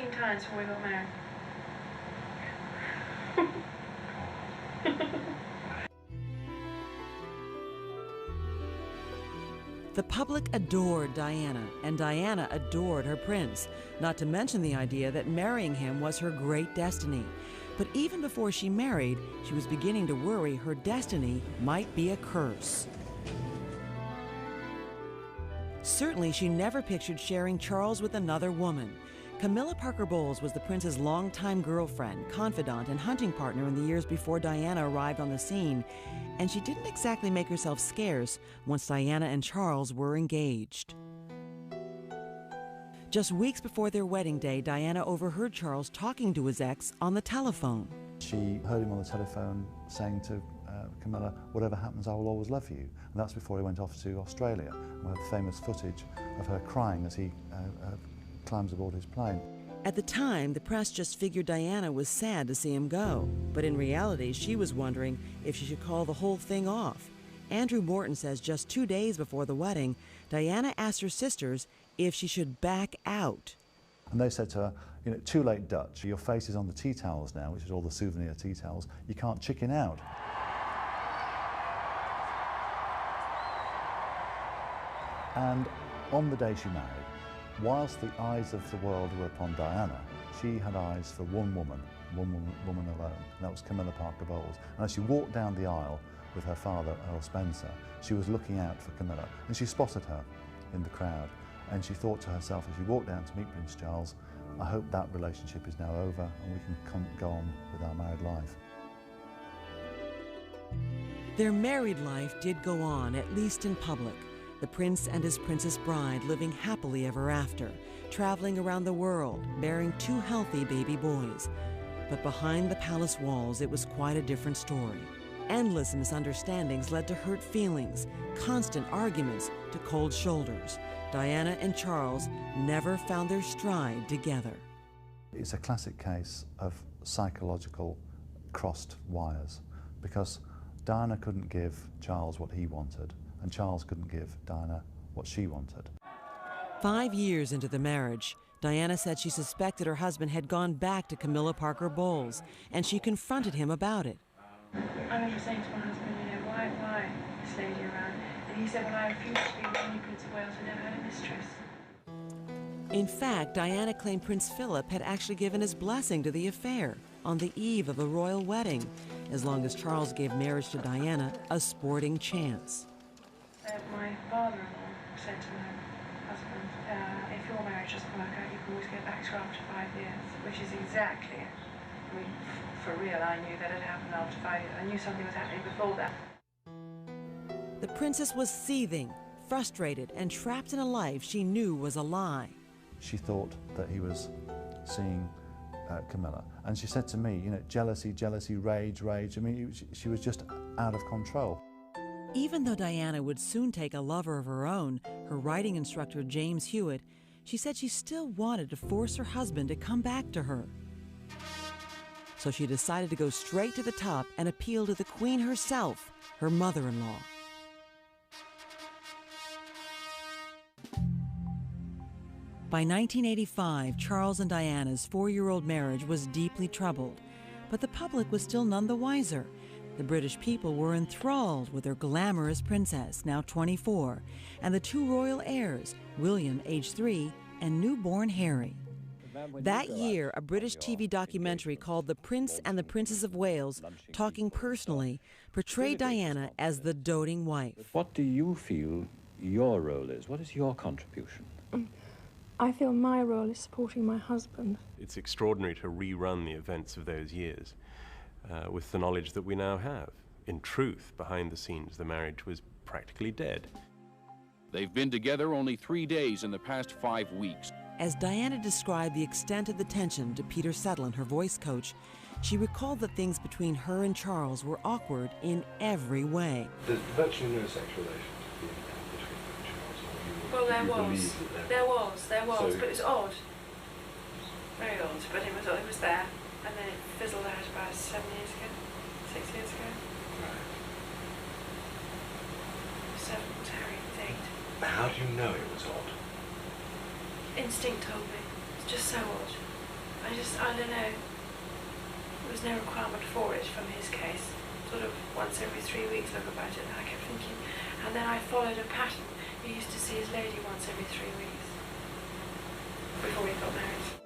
14 times before we got married. The public adored Diana, and Diana adored her prince, not to mention the idea that marrying him was her great destiny. But even before she married, she was beginning to worry her destiny might be a curse. Certainly, she never pictured sharing Charles with another woman. Camilla Parker Bowles was the prince's longtime girlfriend, confidant, and hunting partner in the years before Diana arrived on the scene, and she didn't exactly make herself scarce once Diana and Charles were engaged. Just weeks before their wedding day, Diana overheard Charles talking to his ex on the telephone. She heard him on the telephone saying to Camilla, "Whatever happens, I will always love you." And that's before he went off to Australia. We have famous footage of her crying as he climbs aboard his plane. At the time, the press just figured Diana was sad to see him go. But in reality, she was wondering if she should call the whole thing off. Andrew Morton says just 2 days before the wedding, Diana asked her sisters if she should back out. And they said to her, "You know, too late, Dutch. Your face is on the tea towels now," which is all the souvenir tea towels. "You can't chicken out." And on the day she married, whilst the eyes of the world were upon Diana, she had eyes for one woman alone, and that was Camilla Parker Bowles. And as she walked down the aisle with her father, Earl Spencer, she was looking out for Camilla, and she spotted her in the crowd. And she thought to herself as she walked down to meet Prince Charles, "I hope that relationship is now over and we can go on with our married life." Their married life did go on, at least in public. The prince and his princess bride living happily ever after, traveling around the world, bearing 2 healthy baby boys. But behind the palace walls, it was quite a different story. Endless misunderstandings led to hurt feelings, constant arguments to cold shoulders. Diana and Charles never found their stride together. It's a classic case of psychological crossed wires, because Diana couldn't give Charles what he wanted, and Charles couldn't give Diana what she wanted. 5 years into the marriage, Diana said she suspected her husband had gone back to Camilla Parker Bowles, and she confronted him about it. I remember saying to my husband, you know, why this lady around? And he said, well, I refused to be the only Prince of Wales who never had a mistress. In fact, Diana claimed Prince Philip had actually given his blessing to the affair on the eve of a royal wedding, as long as Charles gave marriage to Diana a sporting chance. My father-in-law said to my husband, if your marriage doesn't work out, you can always get back to her after 5 years, which is exactly it. I mean, for real, I knew that had happened after 5 years. I knew something was happening before that. The princess was seething, frustrated, and trapped in a life she knew was a lie. She thought that he was seeing Camilla, and she said to me, you know, jealousy, rage. I mean, she was just out of control. Even though Diana would soon take a lover of her own, her writing instructor James Hewitt, she said she still wanted to force her husband to come back to her. So she decided to go straight to the top and appeal to the Queen herself, her mother-in-law. By 1985, Charles and Diana's 4-year-old marriage was deeply troubled, but the public was still none the wiser. The British people were enthralled with their glamorous princess, now 24, and the 2 royal heirs, William, age 3, and newborn Harry. That year, a British TV documentary called The Prince and the Princess of Wales, Talking Personally, portrayed Diana as the doting wife. What do you feel your role is? What is your contribution? I feel my role is supporting my husband. It's extraordinary to rerun the events of those years with the knowledge that we now have. In truth, behind the scenes, the marriage was practically dead. They've been together only 3 days in the past 5 weeks. As Diana described the extent of the tension to Peter Sutherland, her voice coach, she recalled that things between her and Charles were awkward in every way. There's virtually no sexual relations between Charles. Well, there was, So, but it was odd. Very odd, but it was there. And then it fizzled out about 6 years ago. Right. 7 was Harry's date. How do you know it was odd? Instinct told me. It's just so odd. I don't know. There was no requirement for it from his case. Sort of once every 3 weeks look about it, and I kept thinking. And then I followed a pattern. He used to see his lady once every 3 weeks before we got married.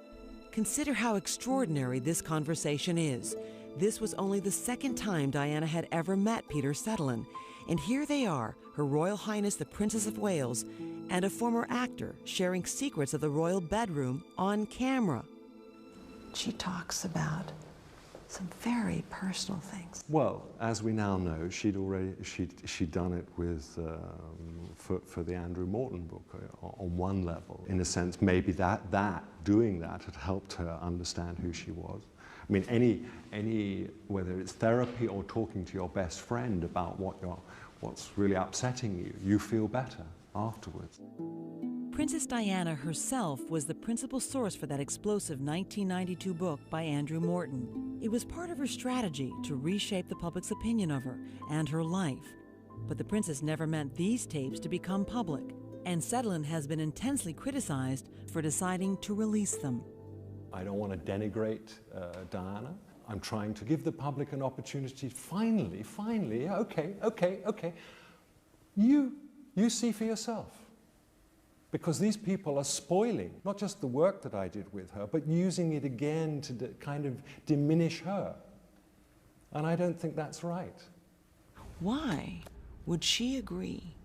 Consider how extraordinary this conversation is. This was only the second time Diana had ever met Peter Settelen. And here they are, Her Royal Highness the Princess of Wales and a former actor sharing secrets of the royal bedroom on camera. She talks about some very personal things. Well, as we now know, she'd done it with for the Andrew Morton book on one level. In a sense, maybe doing that had helped her understand who she was. I mean, any whether it's therapy or talking to your best friend about what's really upsetting you, you feel better afterwards. Princess Diana herself was the principal source for that explosive 1992 book by Andrew Morton. It was part of her strategy to reshape the public's opinion of her and her life. But the princess never meant these tapes to become public, and Settelen has been intensely criticized for deciding to release them. I don't want to denigrate Diana. I'm trying to give the public an opportunity, finally, okay. You see for yourself. Because these people are spoiling not just the work that I did with her, but using it again to kind of diminish her. And I don't think that's right. Why would she agree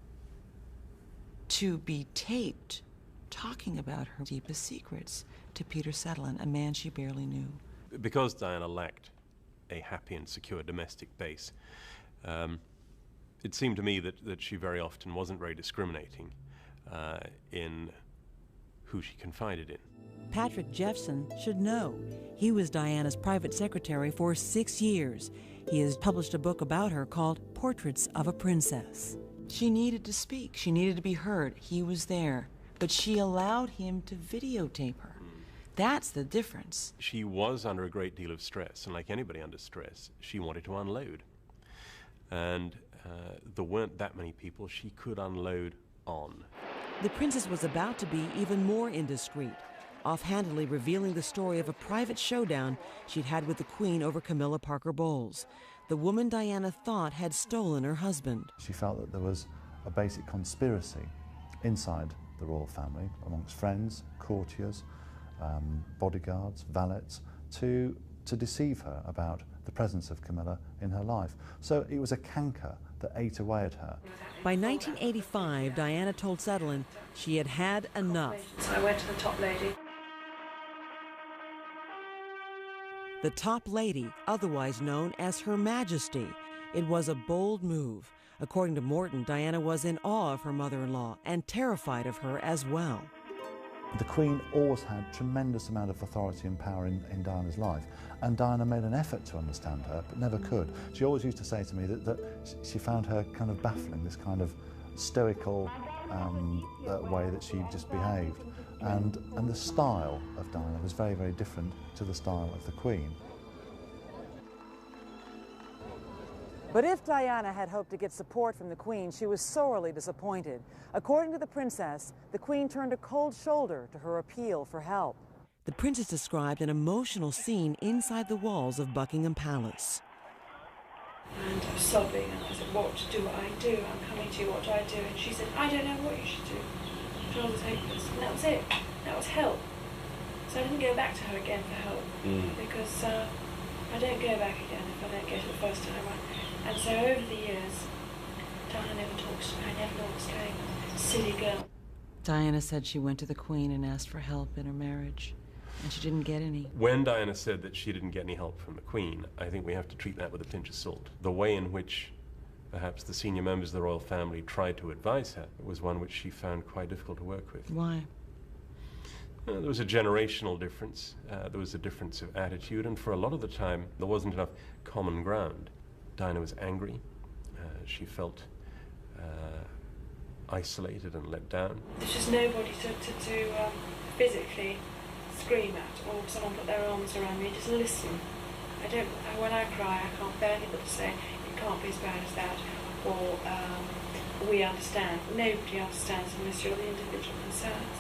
to be taped talking about her deepest secrets to Peter Settelen, a man she barely knew? Because Diana lacked a happy and secure domestic base, it seemed to me that she very often wasn't very discriminating in who she confided in. Patrick Jeffson should know. He was Diana's private secretary for 6 years. He has published a book about her called Portraits of a Princess. She needed to speak. She needed to be heard. He was there. But she allowed him to videotape her. That's the difference. She was under a great deal of stress, and like anybody under stress, she wanted to unload. And there weren't that many people she could unload on. The princess was about to be even more indiscreet, offhandedly revealing the story of a private showdown she'd had with the Queen over Camilla Parker Bowles, the woman Diana thought had stolen her husband. She felt that there was a basic conspiracy inside the royal family, amongst friends, courtiers, bodyguards, valets, to deceive her about the presence of Camilla in her life. So it was a canker that ate away at her. By 1985, Diana told Settelen she had had enough. So I went to the top lady. The top lady, otherwise known as Her Majesty. It was a bold move. According to Morton, Diana was in awe of her mother-in-law and terrified of her as well. The Queen always had tremendous amount of authority and power in Diana's life, and Diana made an effort to understand her, but never could. She always used to say to me that she found her kind of baffling, this kind of stoical way that she just behaved. And the style of Diana was very, very different to the style of the Queen. But if Diana had hoped to get support from the Queen, she was sorely disappointed. According to the princess, the Queen turned a cold shoulder to her appeal for help. The princess described an emotional scene inside the walls of Buckingham Palace. And I was sobbing, and I said, what do I do? I'm coming to you, what do I do? And she said, I don't know what you should do. Charles was hopeless. And that was it. That was help. So I didn't go back to her again for help, because I don't go back again if I don't get it the first time. And so over the years, Diana never talks to me. I never know what's going on. Silly girl. Diana said she went to the Queen and asked for help in her marriage, and she didn't get any. When Diana said that she didn't get any help from the Queen, I think we have to treat that with a pinch of salt. The way in which perhaps the senior members of the royal family tried to advise her was one which she found quite difficult to work with. Why? There was a generational difference. There was a difference of attitude, and for a lot of the time, there wasn't enough common ground. Diana was angry. She felt isolated and let down. There's just nobody to physically scream at, or someone put their arms around me, just listen. When I cry, I can't bear people to say, it can't be as bad as that, or we understand. Nobody understands unless you're the individual concerns.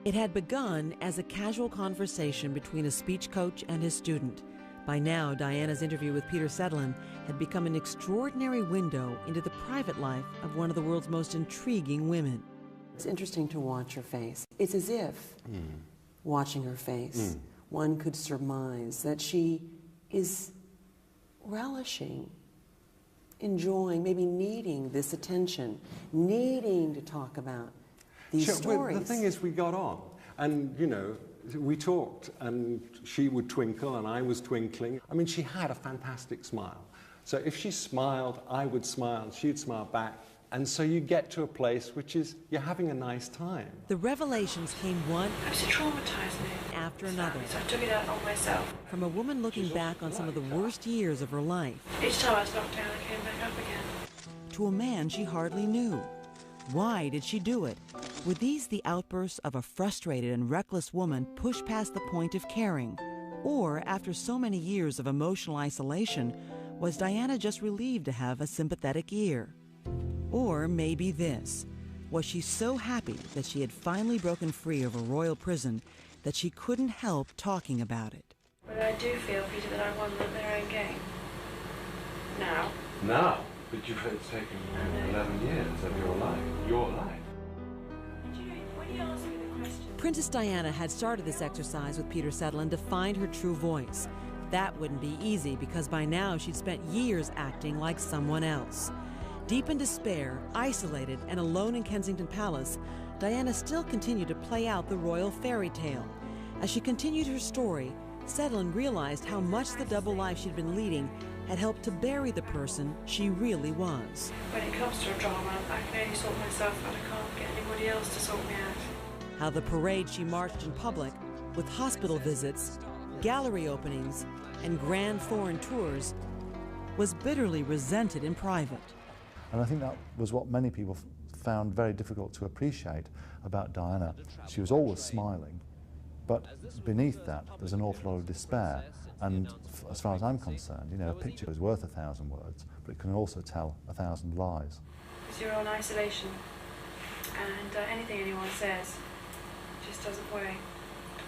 It had begun as a casual conversation between a speech coach and his student. By now, Diana's interview with Peter Sedlin had become an extraordinary window into the private life of one of the world's most intriguing women. It's interesting to watch her face. It's as if, watching her face, one could surmise that she is relishing, enjoying, maybe needing this attention, needing to talk about these stories. Well, the thing is, we got on, and, you know, we talked, and she would twinkle, and I was twinkling. I mean, she had a fantastic smile. So if she smiled, I would smile, she'd smile back. And so you get to a place which is, you're having a nice time. The revelations came one after another. So I took it out on myself. From a woman looking back on some of the worst years of her life. Each time I was knocked down, I came back up again. To a man she hardly knew. Why did she do it? Were these the outbursts of a frustrated and reckless woman pushed past the point of caring? Or, after so many years of emotional isolation, was Diana just relieved to have a sympathetic ear? Or maybe this. Was she so happy that she had finally broken free of a royal prison that she couldn't help talking about it? But I do feel, Peter, that I won their own game. Now. Now? But it's taken 11 years of your life. Your life. When you ask me the question... Princess Diana had started this exercise with Peter Sedlin to find her true voice. That wouldn't be easy because by now she'd spent years acting like someone else. Deep in despair, isolated, and alone in Kensington Palace, Diana still continued to play out the royal fairy tale. As she continued her story, Sedlin realized how much the double life she'd been leading had helped to bury the person she really was. When it comes to a drama, I can only sort myself out. I can't get anybody else to sort me out. How the parade she marched in public, with hospital visits, gallery openings, and grand foreign tours, was bitterly resented in private. And I think that was what many people found very difficult to appreciate about Diana. She was always smiling, but beneath that there's an awful lot of despair. And as far as I'm concerned, you know, a picture is worth 1,000 words, but it can also tell 1,000 lies. Because you're on isolation, and anything anyone says just doesn't weigh at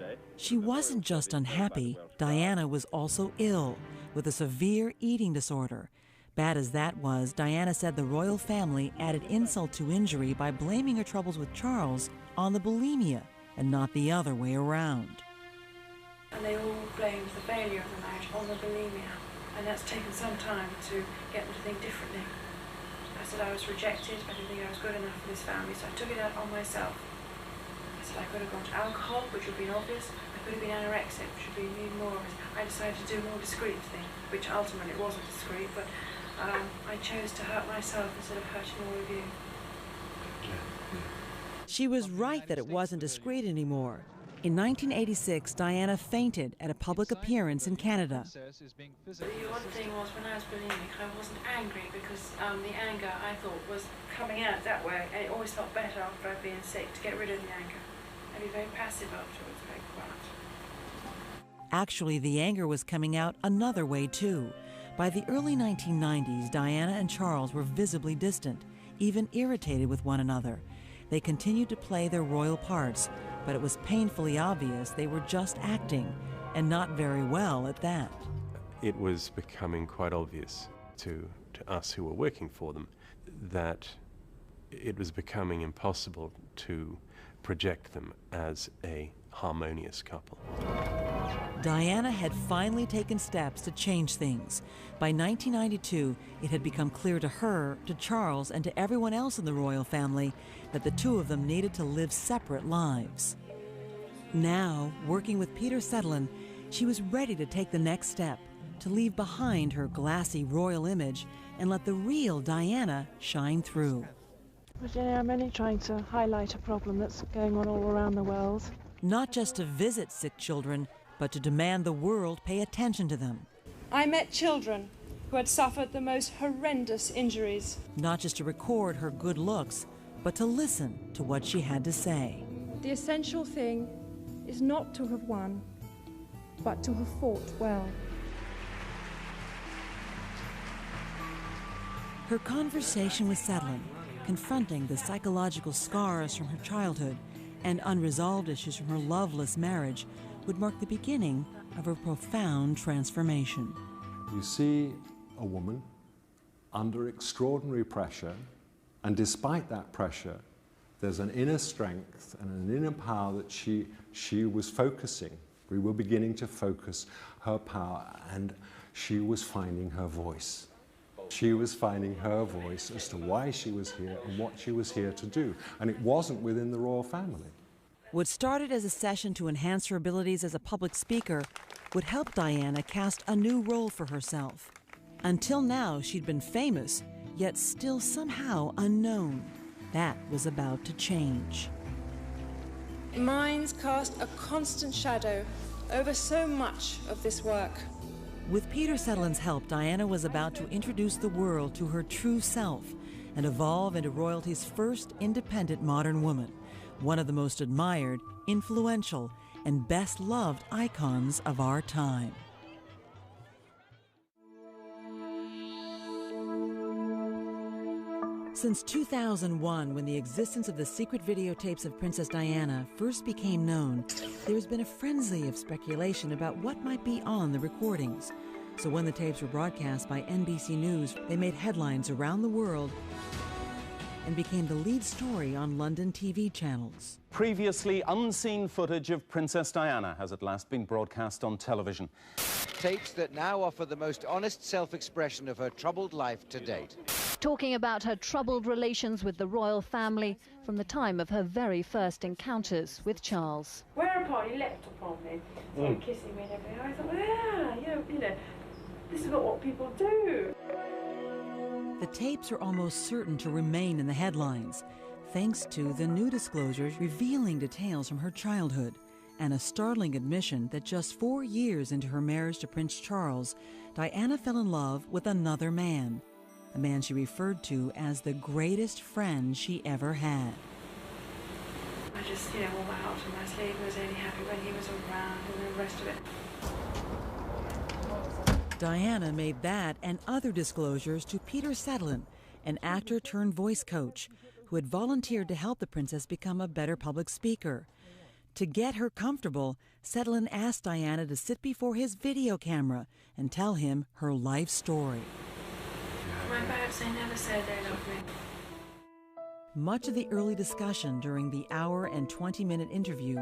all. She wasn't just unhappy, Diana was also ill, with a severe eating disorder. Bad as that was, Diana said the royal family added insult to injury by blaming her troubles with Charles on the bulimia, and not the other way around. And they all blamed the failure of the marriage on the bulimia, and that's taken some time to get them to think differently. I said I was rejected, I didn't think I was good enough for this family, so I took it out on myself. I said I could have gone to alcohol, which would have been obvious. I could have been anorexic, which would have been even more obvious. I decided to do a more discreet thing, which ultimately wasn't discreet, but I chose to hurt myself instead of hurting all of you. She was right that it wasn't discreet anymore. In 1986, Diana fainted at a public appearance in Canada. The one thing was, when I was bulimic, I wasn't angry because the anger, I thought, was coming out that way, and it always felt better after I'd been sick to get rid of the anger. I'd be very passive afterwards, very quiet. Actually, the anger was coming out another way, too. By the early 1990s, Diana and Charles were visibly distant, even irritated with one another. They continued to play their royal parts, but it was painfully obvious they were just acting, and not very well at that. It was becoming quite obvious to us who were working for them that it was becoming impossible to project them as a harmonious couple. Diana had finally taken steps to change things. By 1992, it had become clear to her, to Charles, and to everyone else in the royal family that the two of them needed to live separate lives. Now, working with Peter Sedlin, she was ready to take the next step, to leave behind her glassy royal image and let the real Diana shine through. Virginia, I'm only trying to highlight a problem that's going on all around the world. Not just to visit sick children, but to demand the world pay attention to them. I met children who had suffered the most horrendous injuries. Not just to record her good looks, but to listen to what she had to say. The essential thing is not to have won, but to have fought well. Her conversation with Sedlin, confronting the psychological scars from her childhood and unresolved issues from her loveless marriage, would mark the beginning of a profound transformation. You see a woman under extraordinary pressure, and despite that pressure, there's an inner strength and an inner power that she was focusing. We were beginning to focus her power, and she was finding her voice. She was finding her voice as to why she was here and what she was here to do. And it wasn't within the royal family. What started as a session to enhance her abilities as a public speaker would help Diana cast a new role for herself. Until now, she'd been famous, yet still somehow unknown. That was about to change. Minds cast a constant shadow over so much of this work. With Peter Sutherland's help, Diana was about to introduce the world to her true self and evolve into royalty's first independent modern woman, one of the most admired, influential, and best-loved icons of our time. Since 2001, when the existence of the secret videotapes of Princess Diana first became known, there has been a frenzy of speculation about what might be on the recordings. So when the tapes were broadcast by NBC News, they made headlines around the world and became the lead story on London TV channels. Previously unseen footage of Princess Diana has at last been broadcast on television. Tapes that now offer the most honest self-expression of her troubled life to date. Talking about her troubled relations with the royal family from the time of her very first encounters with Charles. Whereupon he leapt upon me, started kissing me and everything. I thought, well, yeah, you know, this is not what people do. The tapes are almost certain to remain in the headlines, thanks to the new disclosures revealing details from her childhood and a startling admission that just 4 years into her marriage to Prince Charles, Diana fell in love with another man, a man she referred to as the greatest friend she ever had. I just, wore my heart on my sleeve and was only happy when he was around and the rest of it. Diana made that and other disclosures to Peter Sutherland, an actor turned voice coach, who had volunteered to help the princess become a better public speaker. To get her comfortable, Sutherland asked Diana to sit before his video camera and tell him her life story. My parents, they never said they loved me. Much of the early discussion during the hour and 20-minute interview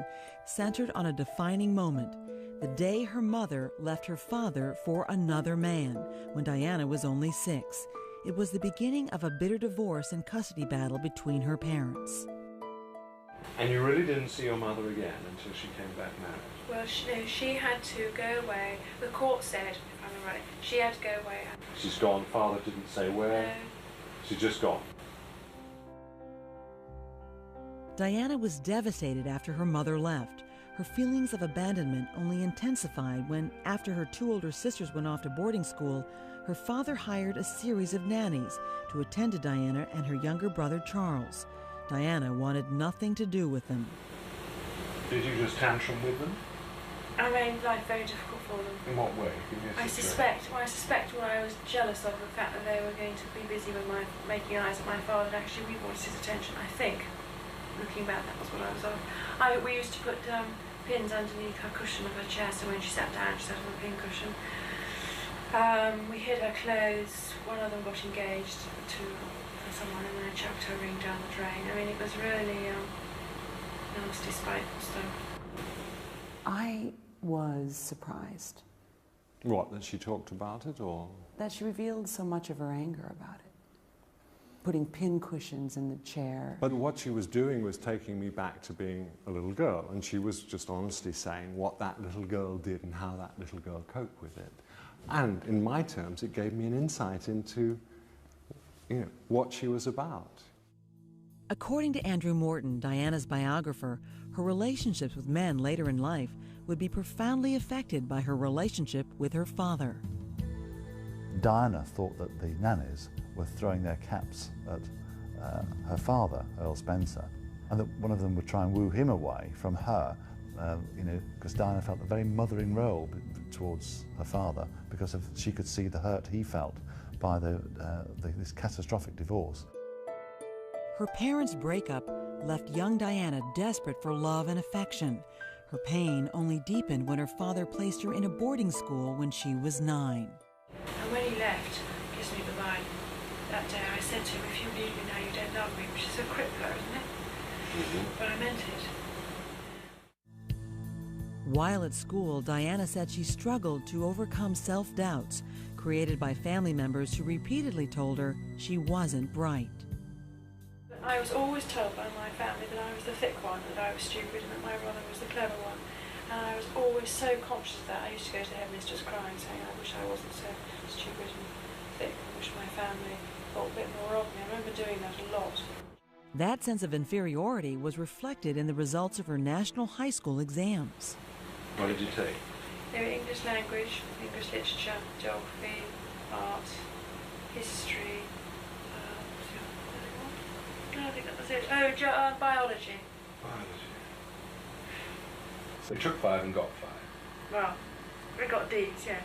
centered on a defining moment, the day her mother left her father for another man when Diana was only 6. It was the beginning of a bitter divorce and custody battle between her parents. And you really didn't see your mother again until she came back married? Well, she had to go away. The court said, if I'm right, she had to go away. She's gone. Father didn't say where? No. She's just gone. Diana was devastated after her mother left. Her feelings of abandonment only intensified when, after her 2 older sisters went off to boarding school, her father hired a series of nannies to attend to Diana and her younger brother Charles. Diana wanted nothing to do with them. Did you just tantrum with them? I made life very difficult for them. In what way? Give me a I suspect when I was jealous of the fact that they were going to be busy with making eyes at my father, and actually we wanted his attention, I think. Looking back, that was what I was on. We used to put pins underneath her cushion of her chair, so when she sat down, she sat on a pin cushion. We hid her clothes. One of them got engaged to someone, and then I chucked her ring down the drain. I mean, it was really nasty, spiteful stuff. I was surprised. What, that she talked about it, or? That she revealed so much of her anger about it. Putting pin cushions in the chair. But what she was doing was taking me back to being a little girl, and she was just honestly saying what that little girl did and how that little girl coped with it. And in my terms, it gave me an insight into, what she was about. According to Andrew Morton, Diana's biographer, her relationships with men later in life would be profoundly affected by her relationship with her father. Diana thought that the nannies were throwing their caps at her father, Earl Spencer, and that one of them would try and woo him away from her, because Diana felt a very mothering role towards her father because she could see the hurt he felt by this catastrophic divorce. Her parents' breakup left young Diana desperate for love and affection. Her pain only deepened when her father placed her in a boarding school when she was 9. And when he left, kissed me goodbye, that day I said to him, if you leave me now, you don't love me, which is a crippler, isn't it? But I meant it. While at school, Diana said she struggled to overcome self-doubts created by family members who repeatedly told her she wasn't bright. I was always told by my family that I was the thick one, that I was stupid, and that my brother was the clever one. And I was always so conscious of that. I used to go to headmistress just crying, saying I wish I wasn't so stupid and thick. I wish my family thought a bit more of me. I remember doing that a lot. That sense of inferiority was reflected in the results of her national high school exams. What did you take? They were English language, English literature, geography, art, history. I think that was it. Oh, biology. Biology. So you took 5 and got 5? Well, we got D's, yes.